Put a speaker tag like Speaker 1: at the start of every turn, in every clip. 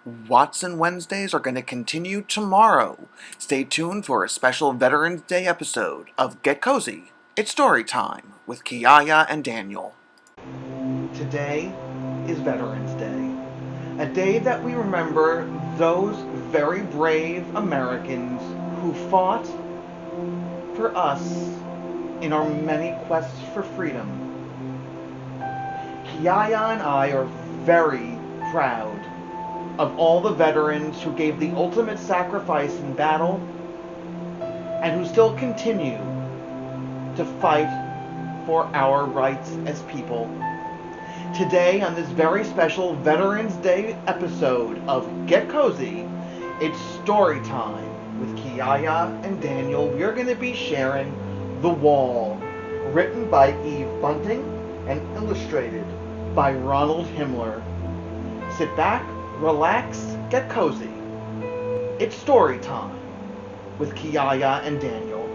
Speaker 1: Watson Wednesdays are going to continue tomorrow. Stay tuned for a special Veterans Day episode of Get Cozy. It's story time with Kiyaya and Daniel. Today is Veterans Day, a day that we remember those very brave Americans who fought for us in our many quests for freedom. Kiyaya and I are very proud of all the veterans who gave the ultimate sacrifice in battle and who still continue to fight for our rights as people. Today, on this very special Veterans Day episode of Get Cozy, it's story time with Kiyaya and Daniel. We're going to be sharing The Wall, written by Eve Bunting and illustrated by Ronald Himler. Sit back, relax, get cozy. It's story time with Kiyaya and Daniel.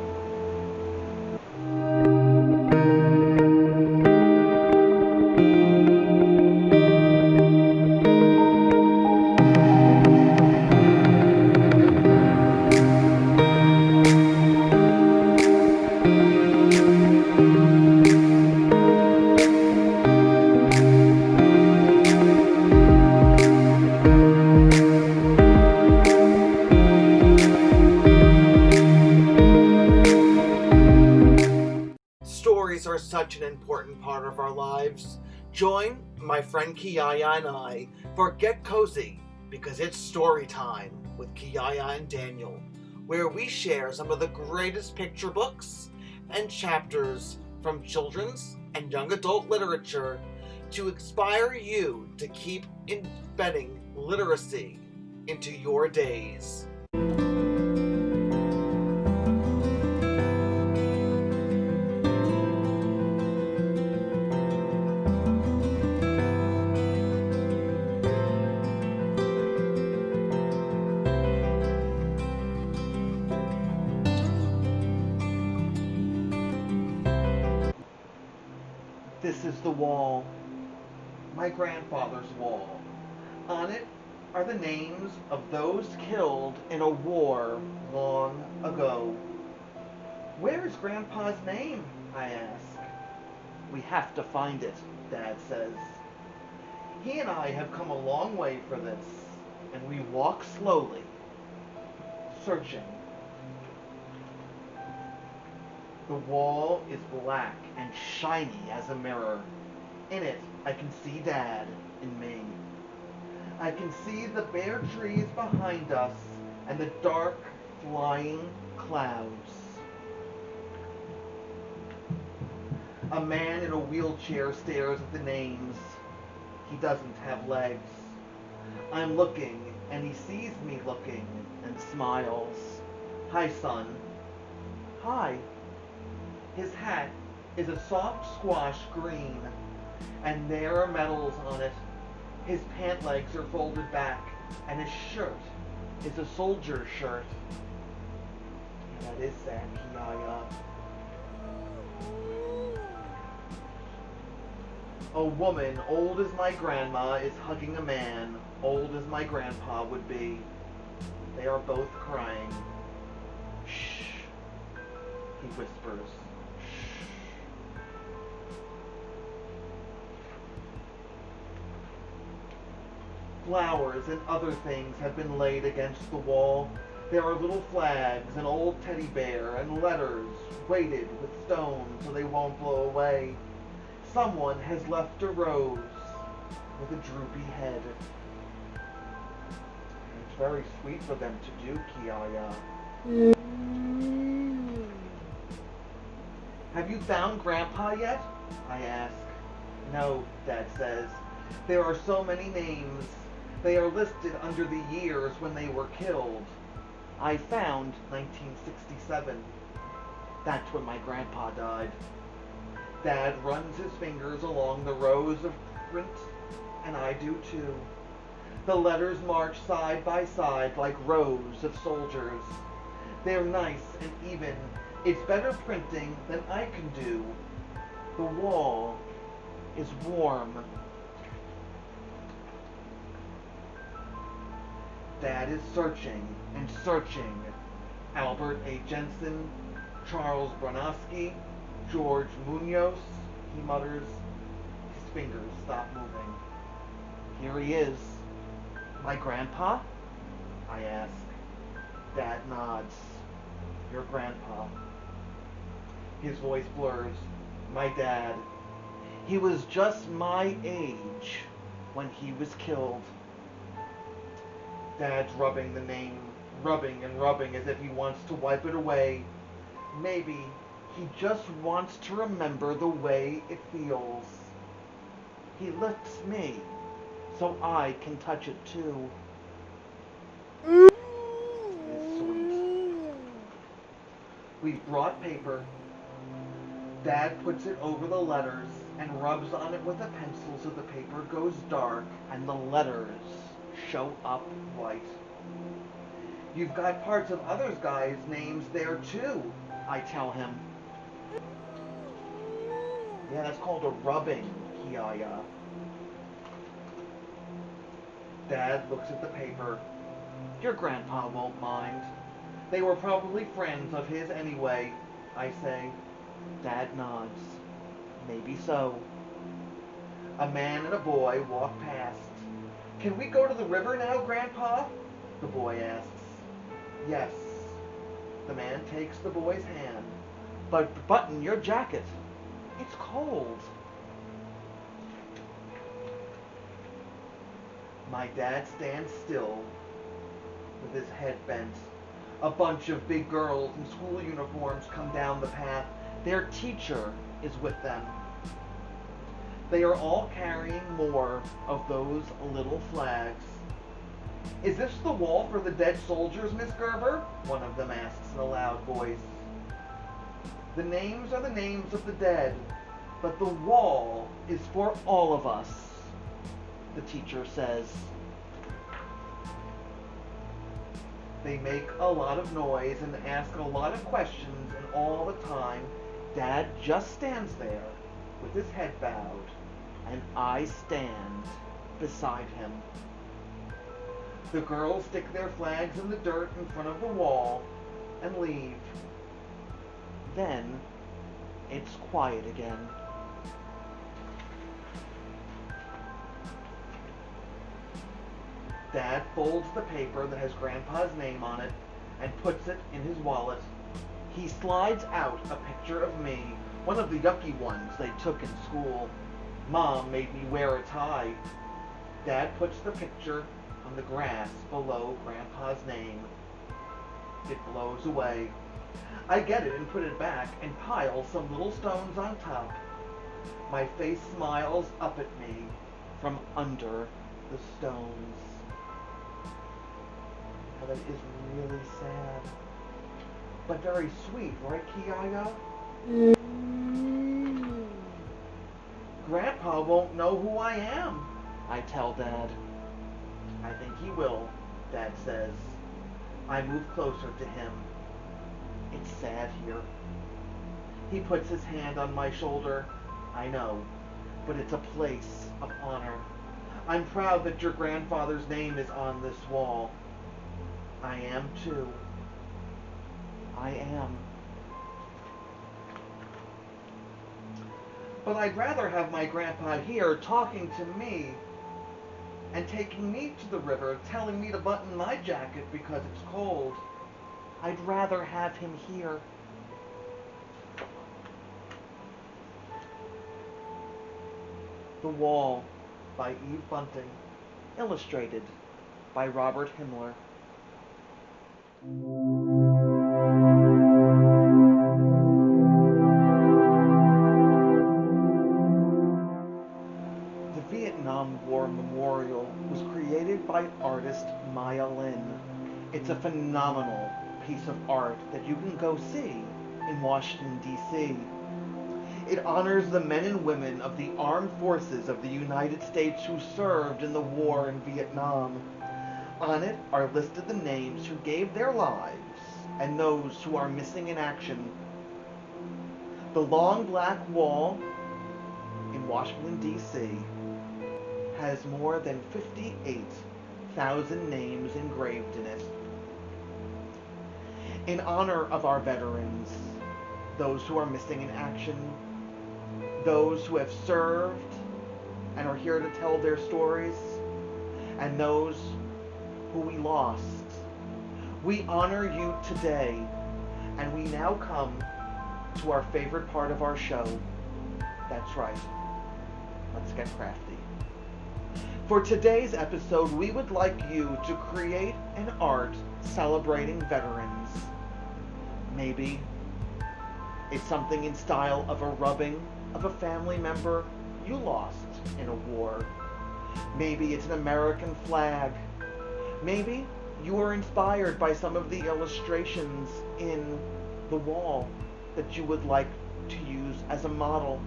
Speaker 1: Stories are such an important part of our lives. Join my friend Kiyaya and I for Get Cozy, because it's story time with Kiyaya and Daniel, where we share some of the greatest picture books and chapters from children's and young adult literature to inspire you to keep embedding literacy into your days. This is the wall, my grandfather's wall. On it are the names of those killed in a war long ago. Where is Grandpa's name? I ask. We have to find it, Dad says. He and I have come a long way for this, and we walk slowly, searching. The wall is black and shiny as a mirror. In it, I can see Dad and me. I can see the bare trees behind us and the dark, flying clouds. A man in a wheelchair stares at the names. He doesn't have legs. I'm looking, and he sees me looking and smiles. Hi, son. Hi. His hat is a soft squash green, and there are medals on it. His pant legs are folded back, and his shirt is a soldier's shirt. That is sad, Kiyaya. A woman old as my grandma is hugging a man old as my grandpa would be. They are both crying. Shh, he whispers. Flowers and other things have been laid against the wall. There are little flags, an old teddy bear, and letters weighted with stones so they won't blow away. Someone has left a rose with a droopy head. It's very sweet for them to do, Kiyaya. Have you found Grandpa yet? I ask. No, Dad says. There are so many names. They are listed under the years when they were killed. I found 1967. That's when my grandpa died. Dad runs his fingers along the rows of print, and I do too. The letters march side by side like rows of soldiers. They're nice and even. It's better printing than I can do. The wall is warm. Dad is searching and searching. Albert A. Jensen, Charles Bronowski, George Munoz, he mutters. His fingers stop moving. Here he is. My grandpa? I ask. Dad nods. Your grandpa. His voice blurs. My dad. He was just my age when he was killed. Dad's rubbing the name, rubbing and rubbing as if he wants to wipe it away. Maybe he just wants to remember the way it feels. He lifts me so I can touch it too. It's sweet. We've brought paper. Dad puts it over the letters and rubs on it with a pencil so the paper goes dark and the letters show up white. You've got parts of others guys' names there too, I tell him. Yeah, that's called a rubbing, Kiyaya. Dad looks at the paper. Your grandpa won't mind. They were probably friends of his anyway, I say. Dad nods. Maybe so. A man and a boy walk past. Can we go to the river now, Grandpa? The boy asks. Yes. The man takes the boy's hand. But button your jacket. It's cold. My dad stands still with his head bent. A bunch of big girls in school uniforms come down the path. Their teacher is with them. They are all carrying more of those little flags. Is this the wall for the dead soldiers, Miss Gerber? One of them asks in a loud voice. The names are the names of the dead, but the wall is for all of us, the teacher says. They make a lot of noise and ask a lot of questions, and all the time, Dad just stands there with his head bowed, and I stand beside him. The girls stick their flags in the dirt in front of the wall and leave. Then it's quiet again. Dad folds the paper that has Grandpa's name on it and puts it in his wallet. He slides out a picture of me, one of the yucky ones they took in school. Mom made me wear a tie. Dad puts the picture on the grass below Grandpa's name. It blows away. I get it and put it back and pile some little stones on top. My face smiles up at me from under the stones. Now that is really sad. But very sweet, right, Kiyaya? Grandpa won't know who I am, I tell Dad. I think he will, Dad says. I move closer to him. It's sad here. He puts his hand on my shoulder. I know, but it's a place of honor. I'm proud that your grandfather's name is on this wall. I am too. I am. But I'd rather have my grandpa here talking to me and taking me to the river, telling me to button my jacket because it's cold. I'd rather have him here. The Wall by Eve Bunting, illustrated by Ronald Himler. The Vietnam War Memorial was created by artist Maya Lin. It's a phenomenal piece of art that you can go see in Washington, D.C. It honors the men and women of the armed forces of the United States who served in the war in Vietnam. On it are listed the names who gave their lives and those who are missing in action. The long black wall in Washington, D.C. has more than 58 1,000 names engraved in it. In honor of our veterans, those who are missing in action, those who have served and are here to tell their stories, and those who we lost, we honor you today, and we now come to our favorite part of our show. That's right. Let's get crafty. For today's episode, we would like you to create an art celebrating veterans. Maybe it's something in style of a rubbing of a family member you lost in a war. Maybe it's an American flag. Maybe you were inspired by some of the illustrations in the wall that you would like to use as a model.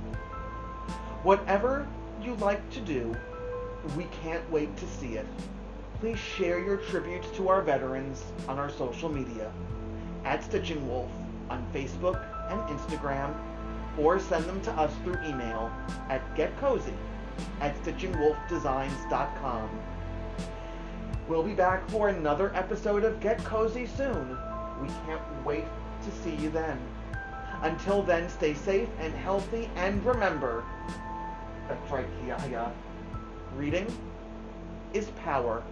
Speaker 1: Whatever you like to do, we can't wait to see it. Please share your tributes to our veterans on our social media, at Stitching Wolf on Facebook and Instagram, or send them to us through email at getcozy@stitchingwolfdesigns.com. We'll be back for another episode of Get Cozy soon. We can't wait to see you then. Until then, stay safe and healthy, and remember, that's right, Kiyaya, reading is power.